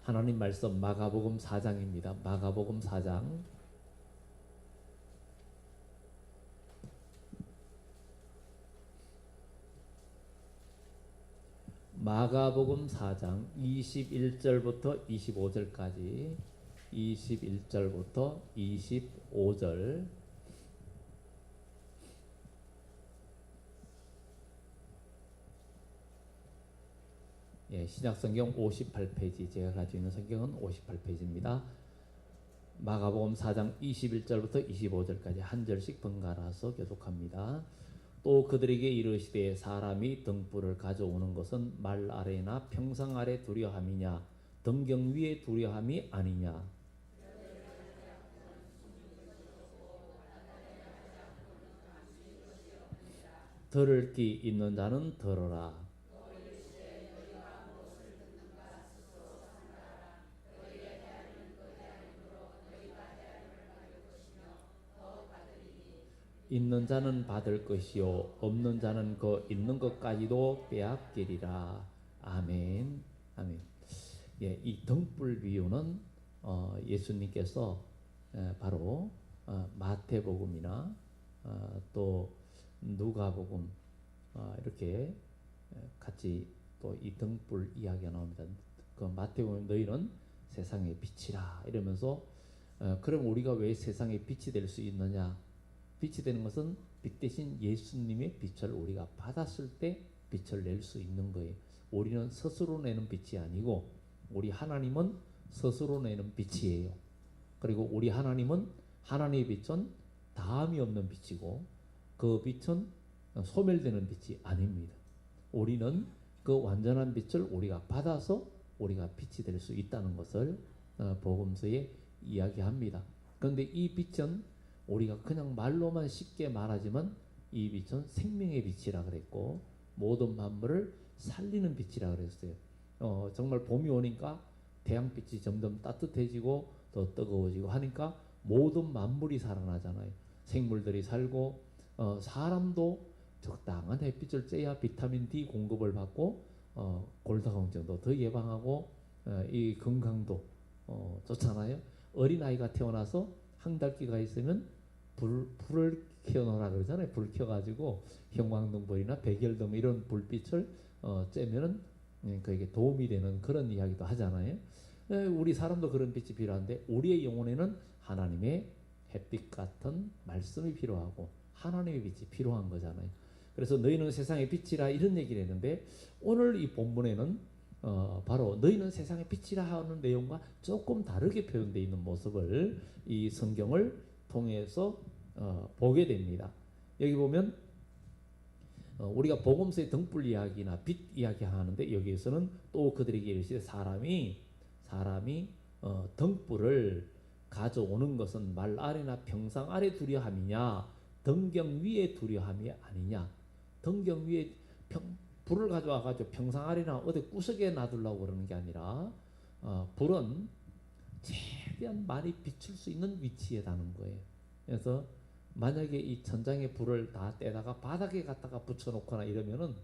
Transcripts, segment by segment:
하나님 말씀 마가복음 4장입니다. 마가복음 4장. 마가복음 4장 21절부터 25절까지 21절부터 25절. 예, 신약성경 58페이지, 제가 가지고 있는 성경은 58페이지입니다. 마가복음 4장 21절부터 25절까지 한 절씩 번갈아서 교독합니다. 또 그들에게 이르시되 사람이 등불을 가져오는 것은 말 아래나 평상 아래 두려함이냐 등경 위에 두려함이 아니냐. 들을 귀 있는 자는 들어라. 있는 자는 받을 것이요 없는 자는 그 있는 것까지도 빼앗기리라. 아멘. 아멘. 예, 이 등불 비유는 예수님께서 바로 마태복음이나 또 누가복음 이렇게 같이 또 이 등불 이야기가 나옵니다. 그 마태복음 너희는 세상의 빛이라 이러면서 그럼 우리가 왜 세상의 빛이 될 수 있느냐? 빛이 되는 것은 빛 대신 예수님의 빛을 우리가 받았을 때 빛을 낼 수 있는 거예요. 우리는 스스로 내는 빛이 아니고 우리 하나님은 스스로 내는 빛이에요. 그리고 우리 하나님은 하나님의 빛은 다함이 없는 빛이고 그 빛은 소멸되는 빛이 아닙니다. 우리는 그 완전한 빛을 우리가 받아서 우리가 빛이 될 수 있다는 것을 복음서에 이야기합니다. 그런데 이 빛은 우리가 그냥 말로만 쉽게 말하지만 이 빛은 생명의 빛이라 그랬고 모든 만물을 살리는 빛이라 그랬어요. 정말 봄이 오니까 태양빛이 점점 따뜻해지고 더 뜨거워지고 하니까 모든 만물이 살아나잖아요. 생물들이 살고 사람도 적당한 햇빛을 쬐야 비타민 D 공급을 받고 골다공증도 더 예방하고 이 건강도 좋잖아요. 어린아이가 태어나서 한 달기가 있으면 불을 켜놓으라 그러잖아요. 불 켜가지고 형광등불이나 백열등 이런 불빛을 쬐면은 그에게 도움이 되는 그런 이야기도 하잖아요. 우리 사람도 그런 빛이 필요한데 우리의 영혼에는 하나님의 햇빛 같은 말씀이 필요하고 하나님의 빛이 필요한 거잖아요. 그래서 너희는 세상의 빛이라 이런 얘기를 했는데 오늘 이 본문에는 바로 너희는 세상의 빛이라 하는 내용과 조금 다르게 표현되어 있는 모습을 이 성경을 통해서 보게 됩니다. 여기 보면 우리가 복음서의 등불 이야기나 빛 이야기 하는데 여기에서는 또 그들에게 이르시되 사람이 등불을 가져오는 것은 말 아래나 평상 아래 두려함이냐 등경 위에 두려함이 아니냐. 등경 위에 불을 가져와 가지고 평상 아래나 어디 구석에 놔두려고 그러는 게 아니라 불은 최대한 많이 비출 수 있는 위치에 다는 거예요. 그래서 만약에 이 천장에 불을 다 떼다가 바닥에 갖다가 붙여놓거나 이러면은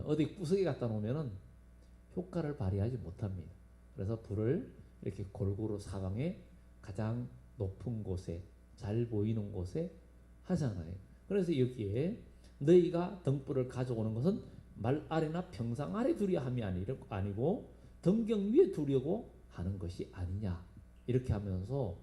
어디 구석에 갖다 놓으면은 효과를 발휘하지 못합니다. 그래서 불을 이렇게 골고루 사방에 가장 높은 곳에 잘 보이는 곳에 하잖아요. 그래서 여기에 너희가 등불을 가져오는 것은 말 아래나 평상 아래 두려 함이 아니고 등경 위에 두려고 하는 것이 아니냐 이렇게 하면서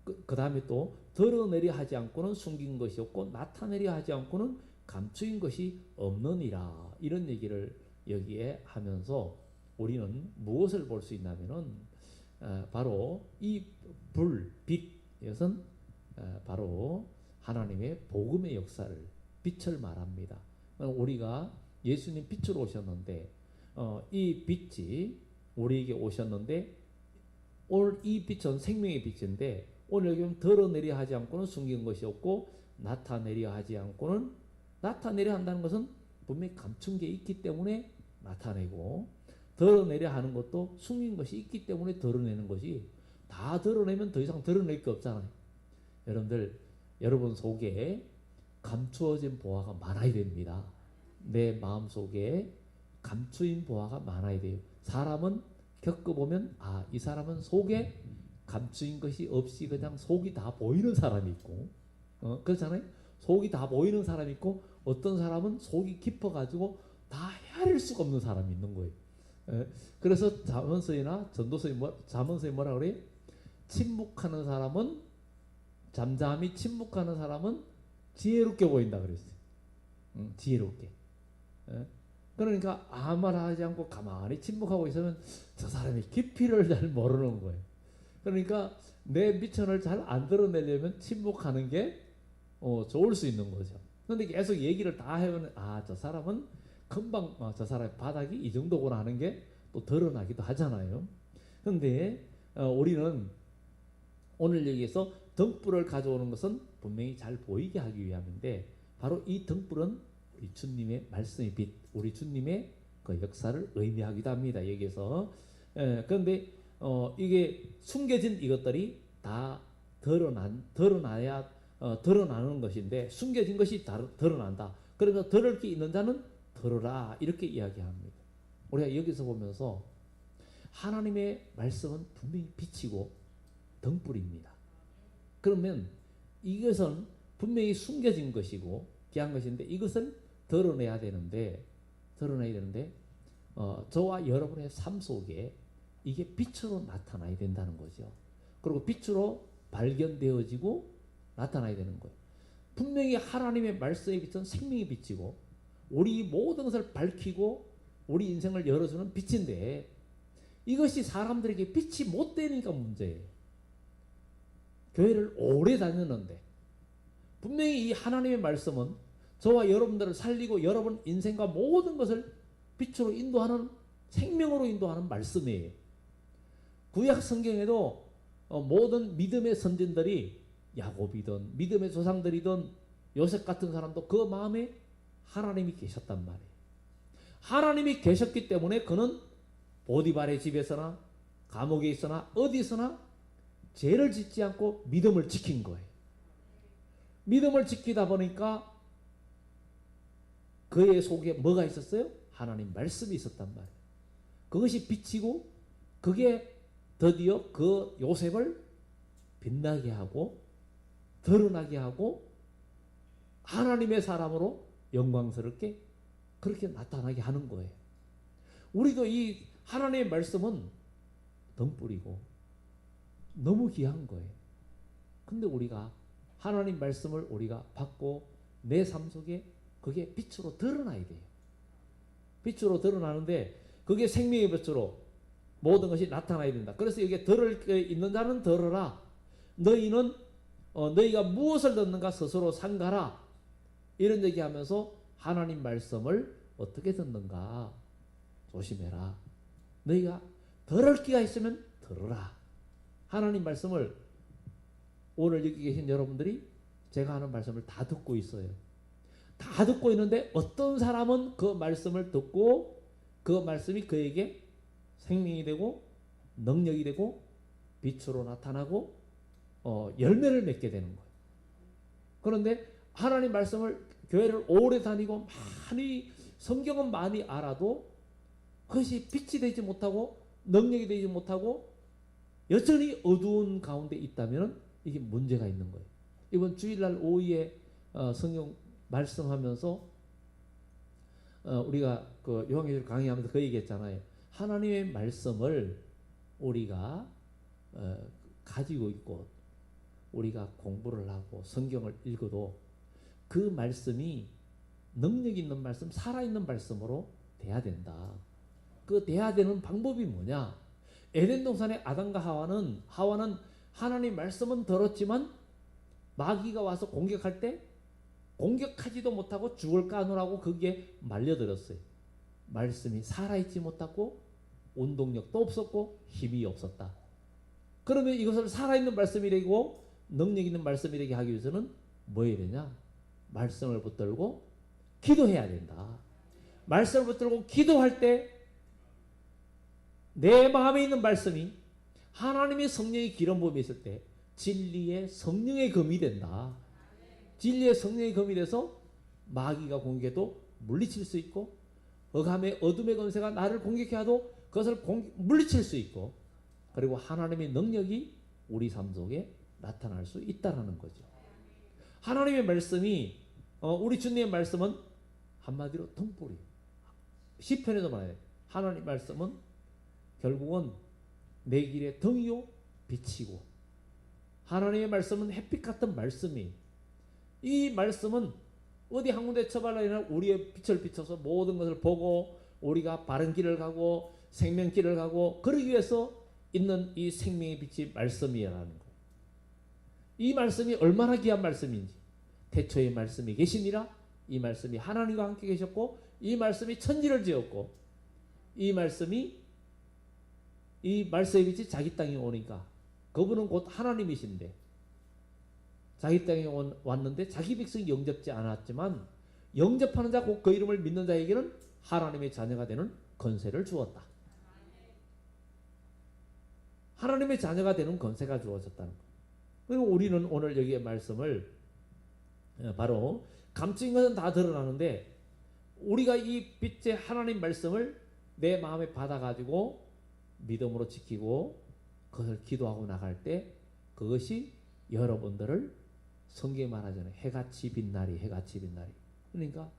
그 다음에 또 드러내려 하지 않고는 숨긴 것이 없고 나타내려 하지 않고는 감추인 것이 없느니라 이런 얘기를 여기에 하면서 우리는 무엇을 볼 수 있냐면은 바로 이 불, 빛 이것은 바로 하나님의 복음의 역사를 빛을 말합니다. 우리가 예수님 빛으로 오셨는데 이 빛이 우리에게 오셨는데 오늘 이 빛은 생명의 빛인데 오늘 여기 보면 드러내려 하지 않고는 숨긴 것이 없고 나타내려 하지 않고는 나타내려 한다는 것은 분명히 감춘 게 있기 때문에 나타내고 드러내려 하는 것도 숨긴 것이 있기 때문에 드러내는 것이 다 드러내면 더 이상 드러낼 게 없잖아요. 여러분 속에 감추어진 보화가 많아야 됩니다. 내 마음 속에 감추인 보화가 많아야 돼요. 사람은 겪어보면 이 사람은 속에 감추인 것이 없이 그냥 속이 다 보이는 사람이 있고, 그렇잖아요. 속이 다 보이는 사람이 있고, 어떤 사람은 속이 깊어가지고 다 헤아릴 수가 없는 사람이 있는 거예요. 그래서 잠언서나 전도서에 잠언서에 뭐라 그래요? 침묵하는 사람은, 잠잠히 침묵하는 사람은 지혜롭게 보인다 그랬어요. 지혜롭게. 그러니까 아무 말 하지 않고 가만히 침묵하고 있으면 저 사람이 깊이를 잘 모르는 거예요. 그러니까 내 미천을 잘 안 드러내려면 침묵하는 게 좋을 수 있는 거죠. 그런데 계속 얘기를 다 해보면 저 사람은 금방 저 사람의 바닥이 이 정도구나 하는 게 또 드러나기도 하잖아요. 그런데 우리는 오늘 여기에서 등불을 가져오는 것은 분명히 잘 보이게 하기 위함인데, 바로 이 등불은 우리 주님의 말씀의 빛, 우리 주님의 그 역사를 의미하기도 합니다. 여기에서. 그런데 이게 숨겨진 이것들이 다 드러나야 드러나는 것인데, 숨겨진 것이 다 드러난다. 그러면 들을 게 있는 자는 들으라, 이렇게 이야기합니다. 우리가 여기서 보면서 하나님의 말씀은 분명히 빛이고 등불입니다. 그러면 이것은 분명히 숨겨진 것이고 귀한 것인데, 이것을 드러내야 되는데 저와 여러분의 삶 속에 이게 빛으로 나타나야 된다는 거죠. 그리고 빛으로 발견되어지고 나타나야 되는 거예요. 분명히 하나님의 말씀의 빛은 생명의 빛이고 우리 모든 것을 밝히고 우리 인생을 열어주는 빛인데, 이것이 사람들에게 빛이 못 되니까 문제예요. 교회를 오래 다녔는데 분명히 이 하나님의 말씀은 저와 여러분들을 살리고 여러분 인생과 모든 것을 빛으로 인도하는, 생명으로 인도하는 말씀이에요. 구약 성경에도 모든 믿음의 선진들이, 야곱이든 믿음의 조상들이든 요셉 같은 사람도 그 마음에 하나님이 계셨단 말이에요. 하나님이 계셨기 때문에 그는 보디발의 집에서나 감옥에 있으나 어디서나 죄를 짓지 않고 믿음을 지킨 거예요. 믿음을 지키다 보니까 그의 속에 뭐가 있었어요? 하나님 말씀이 있었단 말이에요. 그것이 빛이고 그게 드디어 그 요셉을 빛나게 하고 드러나게 하고 하나님의 사람으로 영광스럽게 그렇게 나타나게 하는 거예요. 우리도 이 하나님의 말씀은 등불이고 너무 귀한 거예요. 근데 우리가 하나님 말씀을 우리가 받고 내 삶 속에 그게 빛으로 드러나야 돼요. 빛으로 드러나는데 그게 생명의 빛으로 모든 것이 나타나야 된다. 그래서 여기에 들을 게 있는 자는 들으라. 너희는 너희가 무엇을 듣는가 스스로 상가라. 이런 얘기하면서 하나님 말씀을 어떻게 듣는가 조심해라. 너희가 들을 기가 있으면 들으라. 하나님 말씀을 오늘 여기 계신 여러분들이 제가 하는 말씀을 다 듣고 있어요. 다 듣고 있는데 어떤 사람은 그 말씀을 듣고 그 말씀이 그에게 생명이 되고 능력이 되고 빛으로 나타나고 열매를 맺게 되는 거예요. 그런데 하나님 말씀을 교회를 오래 다니고 많이 성경은 많이 알아도 그것이 빛이 되지 못하고 능력이 되지 못하고 여전히 어두운 가운데 있다면 이게 문제가 있는 거예요. 이번 주일날 오후에 성경 말씀하면서 우리가 그 요한계시록 강의하면서 그 얘기했잖아요. 하나님의 말씀을 우리가 가지고 있고 우리가 공부를 하고 성경을 읽어도 그 말씀이 능력 있는 말씀, 살아있는 말씀으로 돼야 된다. 그 돼야 되는 방법이 뭐냐? 에덴 동산의 아담과 하와는 하나님 말씀은 들었지만 마귀가 와서 공격할 때 공격하지도 못하고 죽을까 하느라고 거기에 말려들었어요. 말씀이 살아있지 못하고 운동력도 없었고 힘이 없었다. 그러면 이것을 살아있는 말씀이 되고 능력 있는 말씀이 되게 하기 위해서는 뭐 해야 되냐? 말씀을 붙들고 기도해야 된다. 말씀을 붙들고 기도할 때 내 마음에 있는 말씀이 하나님의 성령의 기름 부음이 있을 때 진리의 성령의 검이 된다. 진리의 성령의 검이 돼서 마귀가 공격해도 물리칠 수 있고 흑암의 어둠의 권세가 나를 공격해도 그것을 물리칠 수 있고, 그리고 하나님의 능력이 우리 삶 속에 나타날 수 있다라는 거죠. 하나님의 말씀이 우리 주님의 말씀은 한마디로 등불이에요. 시편에도 말해요. 하나님 말씀은 결국은 내 길의 등이요 빛이고, 하나님의 말씀은 햇빛 같은 말씀이, 이 말씀은 어디 한 군데 처발라 아니라 우리의 빛을 비춰서 모든 것을 보고 우리가 바른 길을 가고 생명길을 가고 그러기 위해서 있는 이 생명의 빛이 말씀이라는 거예요. 이 말씀이 얼마나 귀한 말씀인지, 태초의 말씀이 계시니라, 이 말씀이 하나님과 함께 계셨고 이 말씀이 천지를 지었고 이 말씀의 빛이 자기 땅에 오니까 그분은 곧 하나님이신데 자기 땅에 왔는데 자기 백성이 영접지 않았지만 영접하는 자 곧 그 이름을 믿는 자에게는 하나님의 자녀가 되는 권세를 주었다. 하나님의 자녀가 되는 권세가 주어졌다는 것. 그리고 우리는 오늘 여기의 말씀을 바로 감추인 것은 다 드러나는데 우리가 이 빛의 하나님 말씀을 내 마음에 받아가지고 믿음으로 지키고 그것을 기도하고 나갈 때 그것이 여러분들을 성경에 말하잖아요. 해같이 빛나리, 해같이 빛나리. 그러니까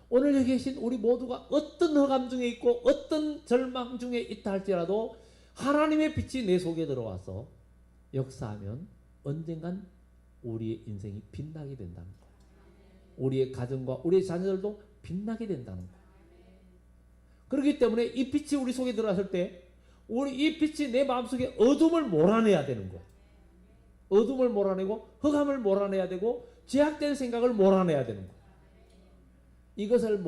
오늘 여기 계신 우리 모두가 어떤 흑암 중에 있고 어떤 절망 중에 있다 할지라도 하나님의 빛이 내 속에 들어와서 역사하면 언젠간 우리의 인생이 빛나게 된다는 거예요. 우리의 가정과 우리의 자녀들도 빛나게 된다는 거예요. 그렇기 때문에 이 빛이 우리 속에 들어왔을 때 우리 이 빛이 내 마음속에 어둠을 몰아내야 되는 거예요. 어둠을 몰아내고 흑암을 몰아내야 되고 제약된 생각을 몰아내야 되는 거예요. 이것을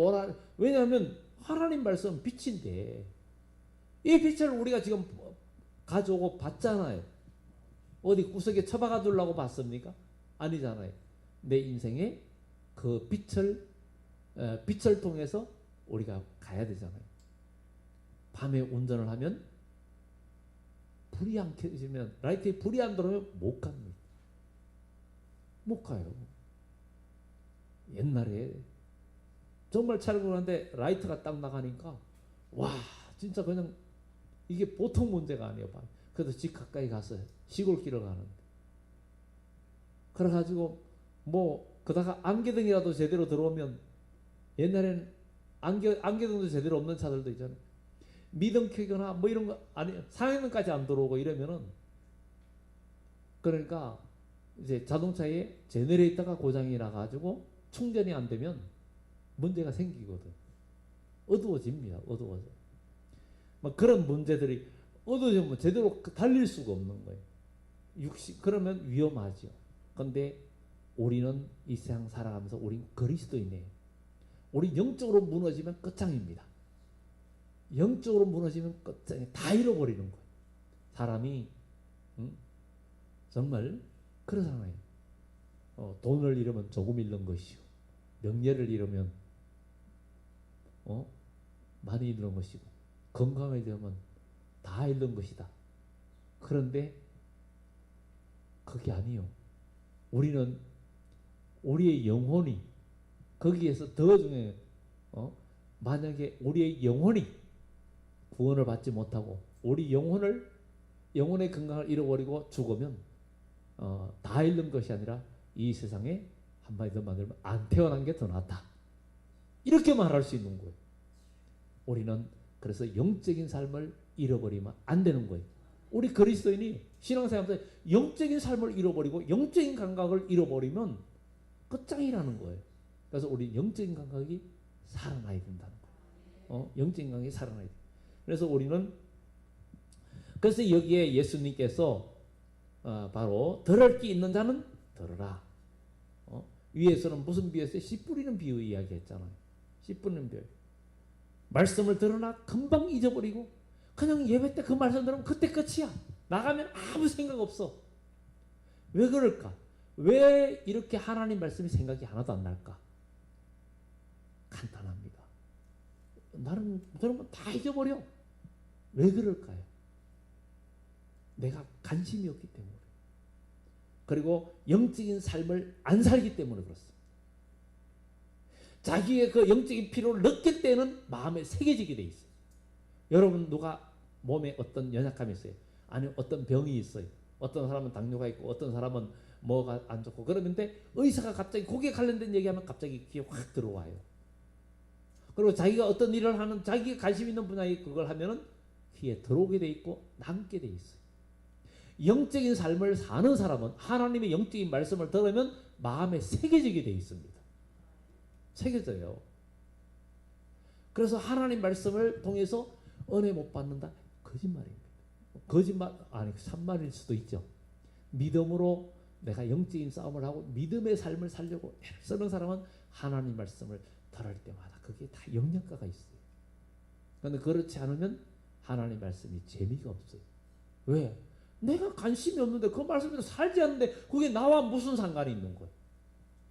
왜냐하면 하나님 말씀 빛인데 이 빛을 우리가 지금 가져오고 봤잖아요. 어디 구석에 처박아 두려고 봤습니까? 아니잖아요. 내 인생에 그 빛을 통해서 우리가 가야 되잖아요. 밤에 운전을 하면 불이 안 켜지면, 라이트에 불이 안 들어오면 못 갑니다. 못 가요. 옛날에 정말 차를 보는데 라이트가 딱 나가니까 와 진짜 그냥 이게 보통 문제가 아니에요. 그래도 집 가까이 가서 시골길을 가는데 그래가지고 그다가 안개등이라도 제대로 들어오면, 옛날에는 안개등도 제대로 없는 차들도 있잖아요. 미등 켜거나 이런 거 아니 상해등까지 안 들어오고 이러면은, 그러니까 이제 자동차에 제너레이터가 고장이 나가지고 충전이 안 되면 문제가 생기거든. 어두워집니다. 어두워져. 그런 문제들이 어두워지면 제대로 달릴 수가 없는 거예요. 그러면 위험하죠. 그런데 우리는 이 세상 살아가면서 우린 그리스도인이에요. 우리 영적으로 무너지면 끝장입니다. 영적으로 무너지면 끝장이 다 잃어버리는 거예요. 사람이 정말 그러잖아요. 돈을 잃으면 조금 잃는 것이요, 명예를 잃으면 많이 잃는 것이고, 건강을 잃으면 다 잃는 것이다. 그런데 그게 아니요. 우리는 우리의 영혼이 거기에서 더 중요해요. 만약에 우리의 영혼이 구원을 받지 못하고 우리 영혼의 건강을 잃어버리고 죽으면 다 잃는 것이 아니라 이 세상에 한마디 더 만들면 안 태어난 게 더 낫다. 이렇게 말할 수 있는 거예요. 우리는 그래서 영적인 삶을 잃어버리면 안 되는 거예요. 우리 그리스도인이 신앙생활에서 영적인 삶을 잃어버리고 영적인 감각을 잃어버리면 끝장이라는 거예요. 그래서 우리 영적인 감각이 살아나야 된다는 거예요. 영적인 감각이 살아나야 돼요. 그래서 우리는 그래서 여기에 예수님께서 바로 들을 게 있는 자는 들으라. 위에서는 무슨 비유였어요? 씨 뿌리는 비유 이야기했잖아요. 씨 뿌리는 비유. 말씀을 들으나 금방 잊어버리고 그냥 예배 때 그 말씀 들으면 그때 끝이야. 나가면 아무 생각 없어. 왜 그럴까? 왜 이렇게 하나님 말씀이 생각이 하나도 안 날까? 간단합니다. 나는 들으면 다 잊어버려. 왜 그럴까요? 내가 관심이 없기 때문에. 그리고 영적인 삶을 안 살기 때문에 그렇습니다. 자기의 그 영적인 필요를 느낄 때는 마음에 새겨지게 돼 있어요. 여러분 누가 몸에 어떤 연약함이 있어요? 아니면 어떤 병이 있어요? 어떤 사람은 당뇨가 있고 어떤 사람은 뭐가 안 좋고 그러는데 의사가 갑자기 거기에 관련된 얘기하면 갑자기 귀에 확 들어와요. 그리고 자기가 어떤 일을 하는 자기가 관심 있는 분야에 그걸 하면은 귀에 들어오게 돼 있고 남게 돼 있어요. 영적인 삶을 사는 사람은 하나님의 영적인 말씀을 들으면 마음에 새겨지게 돼 있습니다. 새겨져요. 그래서 하나님 말씀을 통해서 은혜 못 받는다? 거짓말입니다. 거짓말 아니 참말일 수도 있죠. 믿음으로 내가 영적인 싸움을 하고 믿음의 삶을 살려고 애쓰는 사람은 하나님 말씀을 들을 때마다 그게 다 영양가가 있어요. 그런데 그렇지 않으면 하나님 말씀이 재미가 없어요. 왜? 내가 관심이 없는데 그 말씀대로 살지 않는데 그게 나와 무슨 상관이 있는 거예요?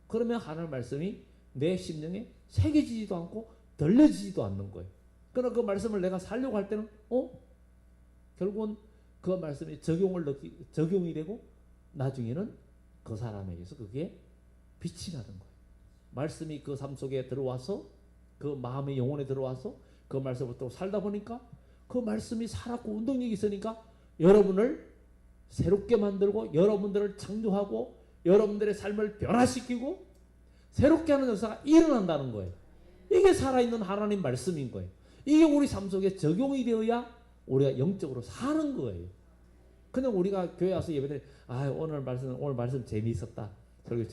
그러면 하나님 말씀이 내 심령에 새겨지지도 않고 들려지지도 않는 거예요. 그러나 그 말씀을 내가 살려고 할 때는 결국은 그 말씀이 적용이 되고 나중에는 그 사람에게서 그게 빛이 나는 거예요. 말씀이 그 삶 속에 들어와서 그 마음의 영혼에 들어와서 그 말씀을 또 살다 보니까 그 말씀이 살았고 운동력이 있으니까 여러분을 새롭게 만들고 여러분들을 창조하고 여러분들의 삶을 변화시키고 새롭게 하는 역사가 일어난다는 거예요. 이게 살아있는 하나님 말씀인 거예요. 이게 우리 삶 속에 적용이 되어야 우리가 영적으로 사는 거예요. 그냥 우리가 교회 와서 예배드리 오늘 말씀 재미있었다. 설교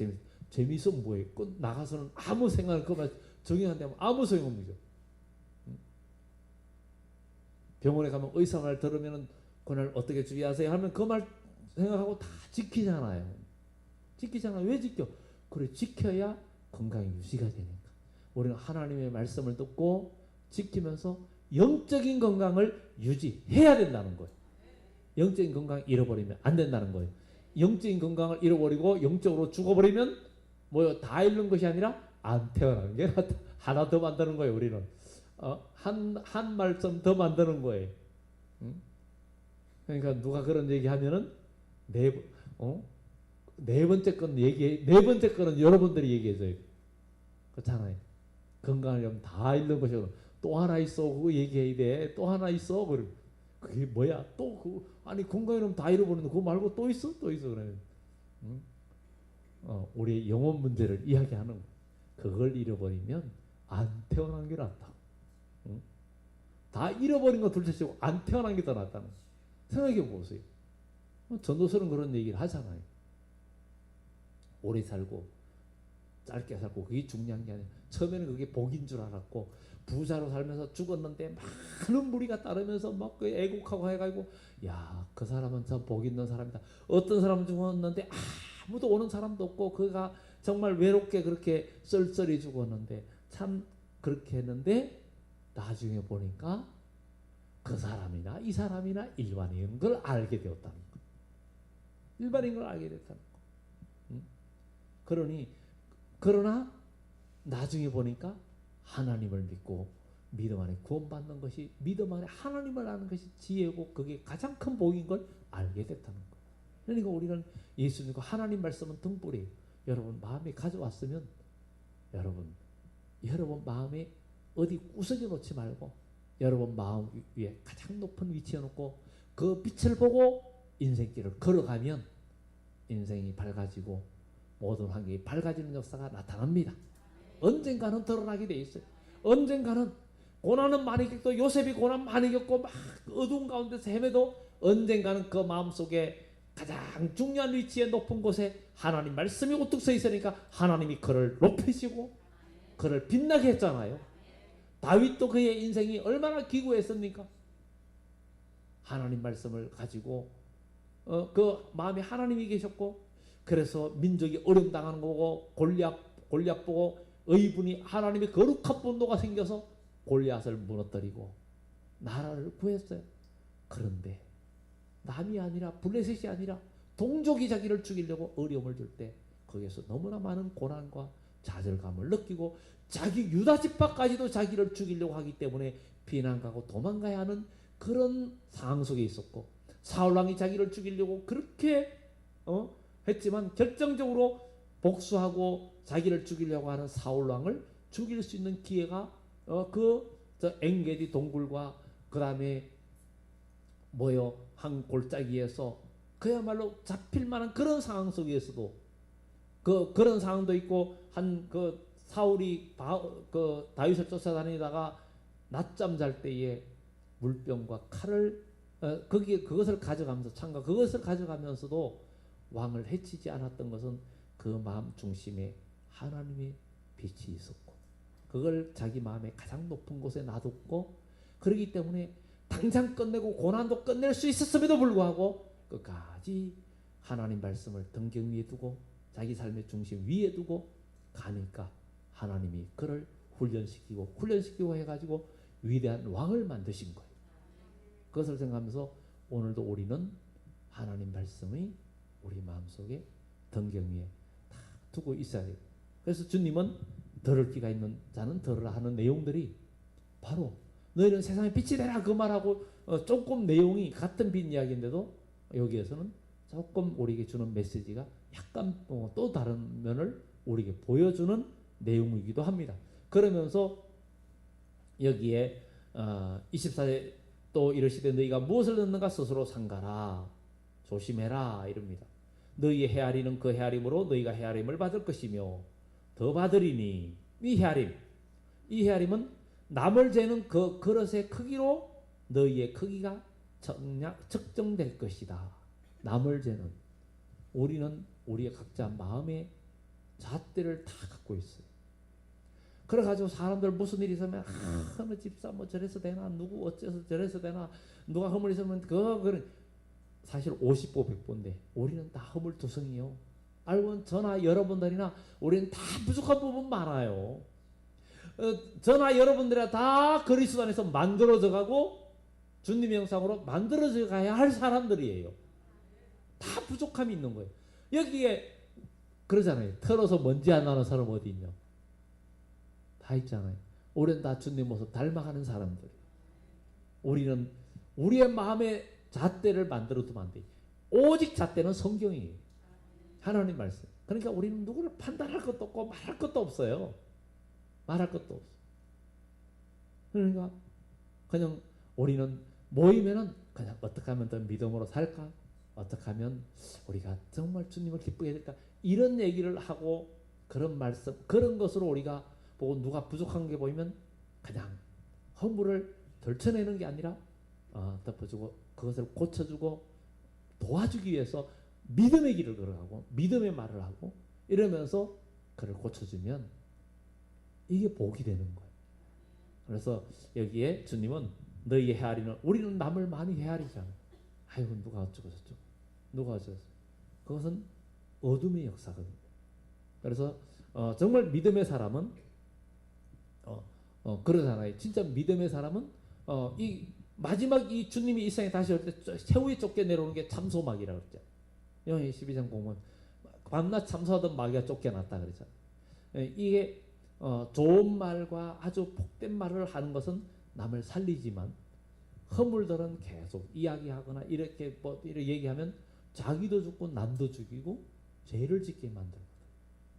재미있어 뭐예요? 나가서는 아무 생각 그만 적용한다면 아무 소용없는 거죠. 병원에 가면 의사 말 들으면 그날 어떻게 주의하세요? 하면 그 말 생각하고 다 지키잖아요. 왜 지켜? 그래 지켜야 건강이 유지가 되니까. 우리는 하나님의 말씀을 듣고 지키면서 영적인 건강을 유지해야 된다는 거예요. 영적인 건강 잃어버리면 안 된다는 거예요. 영적인 건강을 잃어버리고 영적으로 죽어버리면 다 잃는 것이 아니라 안 태어나는 게 하나 더 만드는 거예요. 우리는 한 말씀 더 만드는 거예요. 그러니까 누가 그런 얘기하면은 네 번째 거는 여러분들이 얘기해줘요. 그렇잖아요. 건강하려면 다 잃는 것이고 또 하나 있어 그거 얘기해야 돼. 또 하나 있어 그게 뭐야? 또 건강이라면 다 잃어버리는데 그거 말고 또 있어 그러면 우리의 영혼 문제를 이야기하는 거예요. 그걸 잃어버리면 안 태어난 게 낫다. 다 잃어버린 거 둘째치고 안 태어난 게 더 낫다는 거예요. 생각해 보세요. 전도서는 그런 얘기를 하잖아요. 오래 살고 짧게 살고 그게 중요한 게 아니에요. 처음에는 그게 복인 줄 알았고 부자로 살면서 죽었는데 많은 무리가 따르면서 막 애국하고 해가지고 그 사람은 참 복 있는 사람이다. 어떤 사람은 죽었는데 아무도 오는 사람도 없고 그가 정말 외롭게 그렇게 썰썰이 죽었는데 참 그렇게 했는데 나중에 보니까 그 사람이나 이 사람이나 일반인 걸 알게 되었다는 거. 일반인 걸 알게 됐다는 거. 그러나 나중에 보니까 하나님을 믿고 믿음 안에 구원받는 것이 믿음 안에 하나님을 아는 것이 지혜고 그게 가장 큰 복인 걸 알게 됐다는 거. 그러니까 우리는 예수님과 하나님 말씀은 등불이에요. 여러분 마음에 가져왔으면 여러분 마음에 어디 구석에 놓지 말고 여러분 마음 위에 가장 높은 위치에 놓고 그 빛을 보고 인생길을 걸어가면 인생이 밝아지고 모든 환경이 밝아지는 역사가 나타납니다. 언젠가는 드러나게 돼 있어요. 언젠가는 고난은 많이 겪고 요셉이 고난 많이 겪고 막 어두운 가운데서 헤매도 언젠가는 그 마음속에 가장 중요한 위치에 높은 곳에 하나님 말씀이 우뚝 서 있으니까 하나님이 그를 높이시고 그를 빛나게 했잖아요. 다윗도 그의 인생이 얼마나 기구했습니까? 하나님 말씀을 가지고 그 마음에 하나님이 계셨고 그래서 민족이 어려움 당하는 거고 골리앗 보고 의분이 하나님의 거룩한 분노가 생겨서 골리앗을 무너뜨리고 나라를 구했어요. 그런데 남이 아니라 블레셋이 아니라 동족이 자기를 죽이려고 어려움을 줄 때 거기에서 너무나 많은 고난과 좌절감을 느끼고 자기 유다 지파까지도 자기를 죽이려고 하기 때문에 피난 가고 도망가야 하는 그런 상황 속에 있었고 사울왕이 자기를 죽이려고 그렇게 했지만 결정적으로 복수하고 자기를 죽이려고 하는 사울왕을 죽일 수 있는 기회가 저 엥게디 동굴과 그 다음에 뭐요 한 골짜기에서 그야말로 잡힐 만한 그런 상황 속에서도 그런 상황도 있고 한 사울이 다윗을 쫓아다니다가 낮잠 잘 때에 물병과 칼을 그것을 가져가면서 창과 그것을 가져가면서도 왕을 해치지 않았던 것은 그 마음 중심에 하나님의 빛이 있었고 그걸 자기 마음의 가장 높은 곳에 놔뒀고 그러기 때문에 당장 끝내고 고난도 끝낼 수 있었음에도 불구하고 끝까지 하나님 말씀을 등경 위에 두고 자기 삶의 중심 위에 두고 가니까 하나님이 그를 훈련시키고 해가지고 위대한 왕을 만드신 거예요. 그것을 생각하면서 오늘도 우리는 하나님 말씀이 우리 마음속에 등경 위에 다 두고 있어야 돼요. 그래서 주님은 들을 귀가 있는 자는 들으라 하는 내용들이 바로 너희는 세상에 빛이 되라 그 말하고 조금 내용이 같은 빛 이야기인데도 여기에서는 조금 우리에게 주는 메시지가 약간 또 다른 면을 우리에게 보여주는 내용이기도 합니다. 그러면서 여기에 24절 또 이르시되 너희가 무엇을 듣는가 스스로 삼가라 조심해라 이럽니다. 너희의 헤아리는 그 헤아림으로 너희가 헤아림을 받을 것이며 더 받으리니 이 헤아림은 남을 재는 그 그릇의 크기로 너희의 크기가 측정될 것이다. 남을 재는 우리는 우리의 각자 마음의 잣대를 다 갖고 있어요. 그래가지고 사람들 무슨 일이 있으면 어느 집사 뭐 저래서 되나 누구 어째서 저래서 되나 누가 허물 있으면 그런 사실 50보 100보인데 우리는 다 허물투성이요. 알고 저나 여러분들이나 우리는 다 부족한 부분 많아요. 저나 여러분들이나 다 그리스도 안에서 만들어져 가고 주님의 형상으로 만들어져 가야 할 사람들이에요. 다 부족함이 있는 거예요. 여기에 그러잖아요. 털어서 먼지 안 나는 사람 어디 있냐? 다 있잖아요. 우리는 다 주님 모습 닮아가는 사람들이에요. 우리는 우리의 마음의 잣대를 만들어 두면 안 돼요. 오직 잣대는 성경이에요. 하나님 말씀. 그러니까 우리는 누구를 판단할 것도 없고 말할 것도 없어요. 말할 것도 없어. 그러니까 그냥 우리는 모이면은 그냥 어떻게 하면 더 믿음으로 살까? 어떻게 하면 우리가 정말 주님을 기쁘게 해야 될까? 이런 얘기를 하고 그런 말씀, 그런 것으로 우리가 보고 누가 부족한 게 보이면 그냥 허물을 덜쳐내는 게 아니라 덮어주고 그것을 고쳐주고 도와주기 위해서 믿음의 길을 걸어가고 믿음의 말을 하고 이러면서 그를 고쳐주면 이게 복이 되는 거예요. 그래서 여기에 주님은 너희 헤아리는 우리는 남을 많이 헤아리잖아요. 아이고 누가 어쩌고 저쩌고 누가 어쩌고 그것은 어둠의 역사거든요. 그래서 정말 믿음의 사람은 그러잖아요. 진짜 믿음의 사람은 이 마지막 이 주님이 이 세상에 다시 올 때 새우에 쫓겨 내려오는 게 참소막이라고 그랬죠. 요한복음 12장 보면 밤낮 참소하던 마귀가 쫓겨났다 그랬잖아요. 이게 좋은 말과 아주 복된 말을 하는 것은 남을 살리지만 허물들은 계속 이야기하거나 이렇게 얘기하면 자기도 죽고 남도 죽이고 죄를 짓게 만들거든.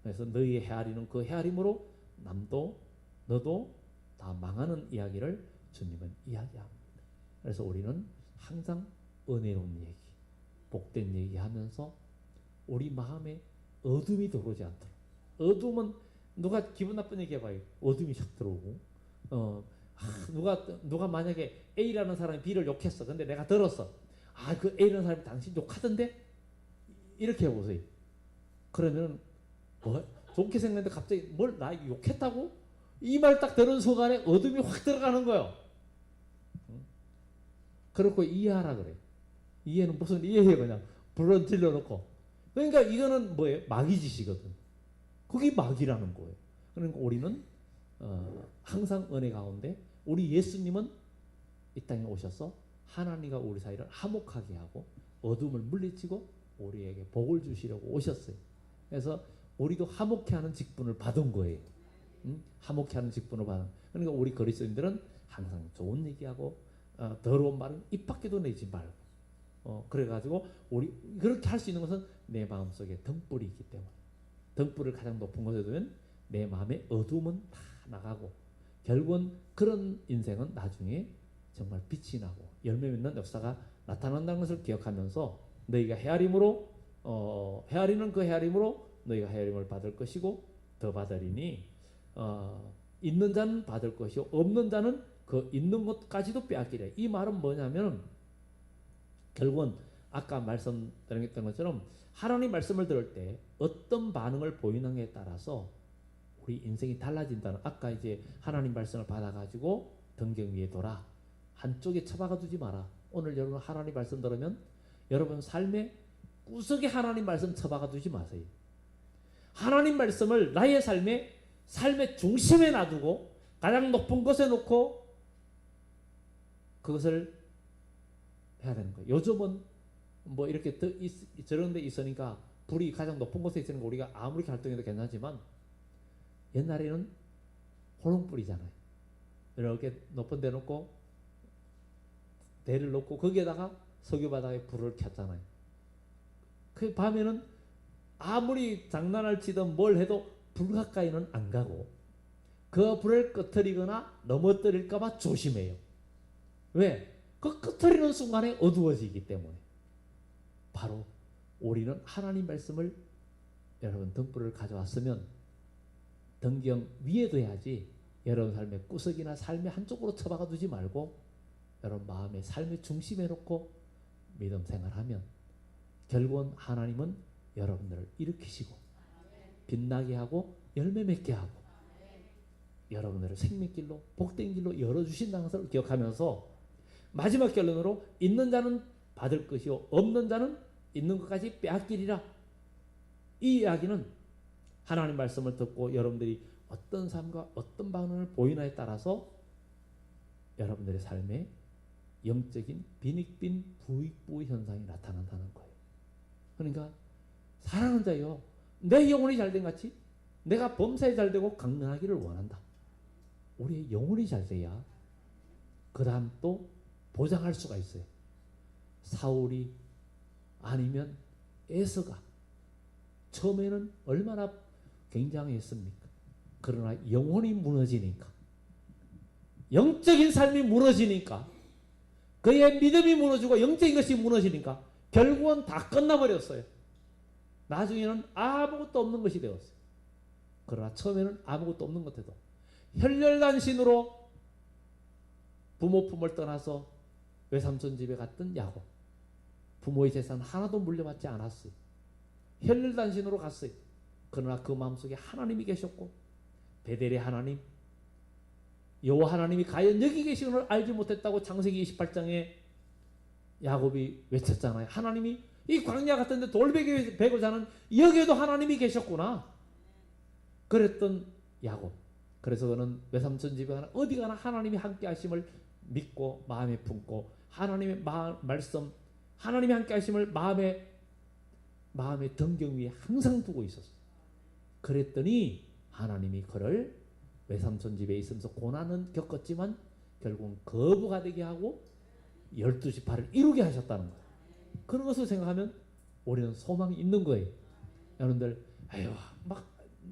그래서 너희 헤아리는 그 헤아림으로 남도 너도 다 망하는 이야기를 주님은 이야기합니다. 그래서 우리는 항상 은혜로운 얘기, 복된 얘기하면서 우리 마음에 어둠이 들어오지 않도록. 어둠은 누가 기분 나쁜 얘기 해봐요. 어둠이 샥 들어오고 누가 만약에 A라는 사람이 B를 욕했어. 근데 내가 들었어. 그 A라는 사람이 당신 욕하던데? 이렇게 해보세요. 그러면 좋게 생겼는데 갑자기 뭘 나 욕했다고? 이 말 딱 들은 순간에 어둠이 확 들어가는 거예요. 그렇고 이해하라 그래. 이해는 무슨 이해해 그냥 불을 질러놓고. 그러니까 이거는 뭐예요? 마귀 짓이거든. 그게 마귀라는 거예요. 그러니까 우리는 항상 은혜 가운데 우리 예수님은 이 땅에 오셔서 하나님과 우리 사이를 화목하게 하고 어둠을 물리치고 우리에게 복을 주시려고 오셨어요. 그래서 우리도 화목케 하는 직분을 받은 거예요. 화목케 하는 직분을 받은. 그러니까 우리 그리스도인들은 항상 좋은 얘기하고 더러운 말은 입 밖에도 내지 말고 그래가지고 우리 그렇게 할 수 있는 것은 내 마음속에 등불이 있기 때문에 등불을 가장 높은 곳에 두면 내 마음의 어둠은 다 나가고 결국은 그런 인생은 나중에 정말 빛이 나고 열매 맺는 역사가 나타난다는 것을 기억하면서 너희가 헤아림으로 헤아리는 그 헤아림으로 너희가 헤아림을 받을 것이고 더 받으리니 있는 자는 받을 것이요 없는 자는 그 있는 것까지도 빼앗기리라. 이 말은 뭐냐면 결국은 아까 말씀드렸던 것처럼 하나님 말씀을 들을 때 어떤 반응을 보이느냐에 따라서 우리 인생이 달라진다는, 아까 이제 하나님 말씀을 받아가지고 등경 위에 둬라, 한쪽에 처박아 두지 마라. 오늘 여러분 하나님 말씀 들으면 여러분 삶에 구석에 하나님 말씀 처박아 두지 마세요. 하나님 말씀을 나의 삶의 중심에 놔두고 가장 높은 곳에 놓고 그것을 해야 되는 거예요. 요즘은 뭐 이렇게 저런 데 있으니까 불이 가장 높은 곳에 있으니까 우리가 아무리 갈등해도 괜찮지만 옛날에는 호롱불이잖아요. 이렇게 높은 데 놓고 대를 놓고 거기에다가 석유바닥에 불을 켰잖아요. 그 밤에는 아무리 장난을 치든 뭘 해도 불 가까이는 안 가고 그 불을 끄트리거나 넘어뜨릴까봐 조심해요. 왜? 그 끄트리는 순간에 어두워지기 때문에. 바로 우리는 하나님 말씀을 여러분 등불을 가져왔으면 등경 위에 둬야지 여러분 삶의 구석이나 삶의 한쪽으로 처박아 두지 말고 여러분 마음의 삶의 중심에 놓고 믿음 생활하면 결국은 하나님은 여러분들을 일으키시고 빛나게 하고 열매 맺게 하고 여러분들을 생명길로 복된 길로 열어주신다는 것을 기억하면서 마지막 결론으로 있는 자는 받을 것이요 없는 자는 있는 것까지 빼앗기리라. 이 이야기는 하나님 말씀을 듣고 여러분들이 어떤 삶과 어떤 반응을 보이나에 따라서 여러분들의 삶에 영적인 빈익빈 부익부 현상이 나타난다는 거예요. 그러니까 사랑하는 자요, 내 영혼이 잘된 같이 내가 범사에 잘되고 강건하기를 원한다. 우리의 영혼이 잘돼야 그 다음 또 보장할 수가 있어요. 사울이 아니면 에서가 처음에는 얼마나 굉장했습니까? 그러나 영혼이 무너지니까, 영적인 삶이 무너지니까, 그의 믿음이 무너지고 영적인 것이 무너지니까 결국은 다 끝나버렸어요. 나중에는 아무것도 없는 것이 되었어요. 그러나 처음에는 아무것도 없는 것에도 혈혈단신으로 부모 품을 떠나서 외삼촌 집에 갔던 야곱, 부모의 재산 하나도 물려받지 않았어요. 혈혈단신으로 갔어요. 그러나 그 마음속에 하나님이 계셨고 베델의 하나님, 여호와 하나님이 과연 여기 계신 걸 알지 못했다고 창세기 28장에 야곱이 외쳤잖아요. 하나님이 이 광야 같은데 돌베개 베고 자는 여기에도 하나님이 계셨구나. 그랬던 야곱. 그래서 그는 외삼촌 집에 가나 어디 가나 하나님이 함께 하심을 믿고 마음에 품고 하나님의 말씀, 하나님이 함께 하심을 마음의 등경 위에 항상 두고 있었어요. 그랬더니 하나님이 그를 외삼촌 집에 있으면서 고난은 겪었지만 결국은 거부가 되게 하고 12지파를 이루게 하셨다는 거예요. 그런 것을 생각하면 우리는 소망이 있는 거예요. 여러분들, 아유, 막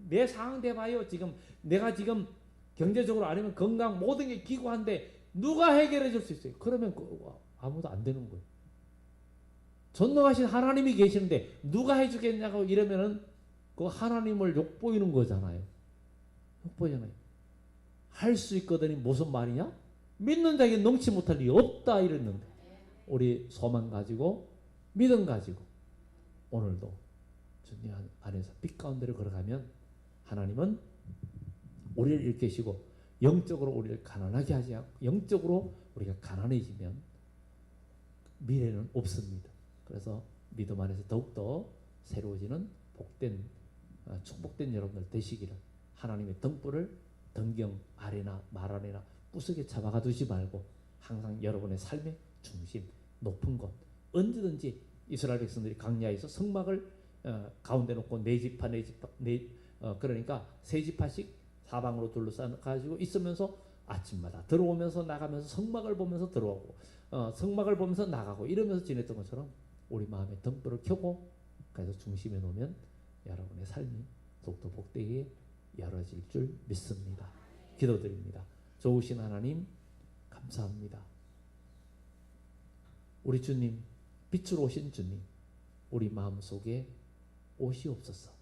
내 상황 대봐요. 지금 내가 지금 경제적으로 아니면 건강 모든 게 기구한데 누가 해결해 줄 수 있어요? 그러면 아무도 안 되는 거예요. 전능하신 하나님이 계시는데 누가 해주겠냐고 이러면은 그 하나님을 욕보이는 거잖아요. 욕보이잖아요. 할 수 있거든이 무슨 말이냐? 믿는 자에게 넘치 못할 일이 없다 이랬는데 우리 소망 가지고 믿음 가지고 오늘도 주님 안에서 빛 가운데로 걸어가면 하나님은 우리를 일으키시고 영적으로 우리를 가난하게 하지 않고 영적으로 우리가 가난해지면 미래는 없습니다. 그래서 믿음 안에서 더욱더 새로워지는 복된 축복된 여러분들 되시기를 하나님의 등불을 등경 아래나 말 아래나 구석에 잡아가 두지 말고 항상 여러분의 삶의 중심 높은 곳 언제든지 이스라엘 백성들이 광야에서 성막을 가운데 놓고 네 지파 그러니까 세 지파씩 사방으로 둘러싸 가지고 있으면서 아침마다 들어오면서 나가면서 성막을 보면서 들어오고 성막을 보면서 나가고 이러면서 지냈던 것처럼 우리 마음에 등불을 켜고 그래서 중심에 놓으면 여러분의 삶이 더욱더 복되게 열어질 줄 믿습니다. 기도드립니다. 좋으신 하나님 감사합니다. 우리 주님, 빛으로 오신 주님, 우리 마음속에 오시옵소서.